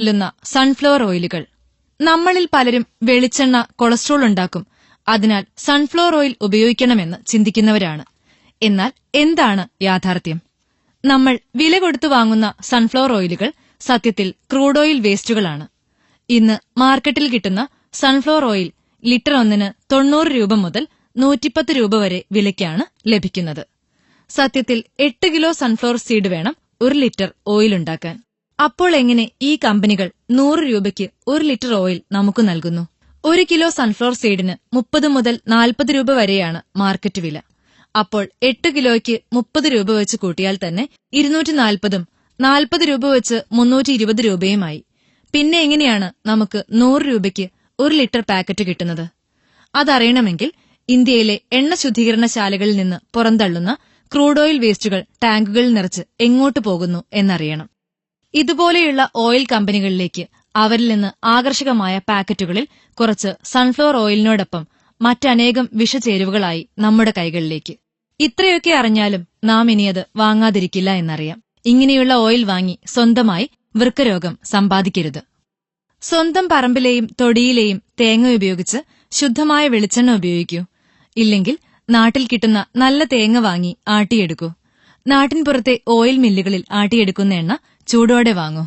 കൊല്ലുന്ന സൺഫ്ലവർ ഓയിലുകൾ. നമ്മളിൽ പലരും വെളിച്ചെണ്ണ കൊളസ്ട്രോൾ ഉണ്ടാക്കും, അതിനാൽ സൺഫ്ലവർ ഓയിൽ ഉപയോഗിക്കണമെന്ന് ചിന്തിക്കുന്നവരാണ്. എന്നാൽ എന്താണ് യാഥാർത്ഥ്യം? നമ്മൾ വില കൊടുത്തു വാങ്ങുന്ന സൺഫ്ലവർ ഓയിലുകൾ സത്യത്തിൽ ക്രൂഡ് ഓയിൽ വേസ്റ്റുകളാണ്. ഇന്ന് മാർക്കറ്റിൽ കിട്ടുന്ന സൺഫ്ലവർ ഓയിൽ ലിറ്റർ ഒന്നിന് 90 രൂപ മുതൽ 110 രൂപ വരെ വിലയ്ക്കാണ് ലഭിക്കുന്നത്. സത്യത്തിൽ 8 കിലോ സൺഫ്ലവർ സീഡ് വേണം 1 ലിറ്റർ ഓയിൽ ഉണ്ടാക്കാൻ. അപ്പോൾ എങ്ങനെ ഈ കമ്പനികൾ 100 രൂപയ്ക്ക് 1 ലിറ്റർ ഓയിൽ നമുക്ക് നൽകുന്നു? 1 കിലോ സൺഫ്ലവർ സീഡിന് 30 മുതൽ 40 രൂപ വരെയാണ് മാർക്കറ്റ് വില. അപ്പോൾ 8 കിലോയ്ക്ക് 30 രൂപ വെച്ച് കൂട്ടിയാൽ തന്നെ 240ഉം 40 രൂപ വെച്ച് 320 രൂപയുമായി. പിന്നെ എങ്ങനെയാണ് നമുക്ക് 100 രൂപയ്ക്ക് 1 ലിറ്റർ പാക്കറ്റ് കിട്ടുന്നത്? അതറിയണമെങ്കിൽ ഇന്ത്യയിലെ എണ്ണ ശുദ്ധീകരണശാലകളിൽ നിന്ന് പുറന്തള്ളുന്ന ക്രൂഡ് ഓയിൽ വേസ്റ്റുകൾ ടാങ്കുകളിൽ നിറച്ച് എങ്ങോട്ട് പോകുന്നു എന്നറിയണം. ഇതുപോലെയുള്ള ഓയിൽ കമ്പനികളിലേക്ക് അവരിൽ നിന്ന് ആകർഷകമായ പാക്കറ്റുകളിൽ കുറച്ച് സൺഫ്ലവർ ഓയിലിനോടൊപ്പം മറ്റനേകം വിഷചേരുവകളായി നമ്മുടെ കൈകളിലേക്ക്. ഇത്രയൊക്കെ അറിഞ്ഞാലും നാം ഇനിയത് വാങ്ങാതിരിക്കില്ല എന്നറിയാം. ഇങ്ങനെയുള്ള ഓയിൽ വാങ്ങി സ്വന്തമായി വൃക്കരോഗം സമ്പാദിക്കരുത്. സ്വന്തം പറമ്പിലെയും തൊടിയിലെയും തേങ്ങ ഉപയോഗിച്ച് ശുദ്ധമായ വെളിച്ചെണ്ണ ഉപയോഗിക്കൂ. ഇല്ലെങ്കിൽ നാട്ടിൽ കിട്ടുന്ന നല്ല തേങ്ങ വാങ്ങി ആട്ടിയെടുക്കൂ. നാട്ടിൻപുറത്തെ ഓയിൽ മില്ലുകളിൽ ആട്ടിയെടുക്കുന്ന എണ്ണ ചൂടോടെ വാങ്ങൂ.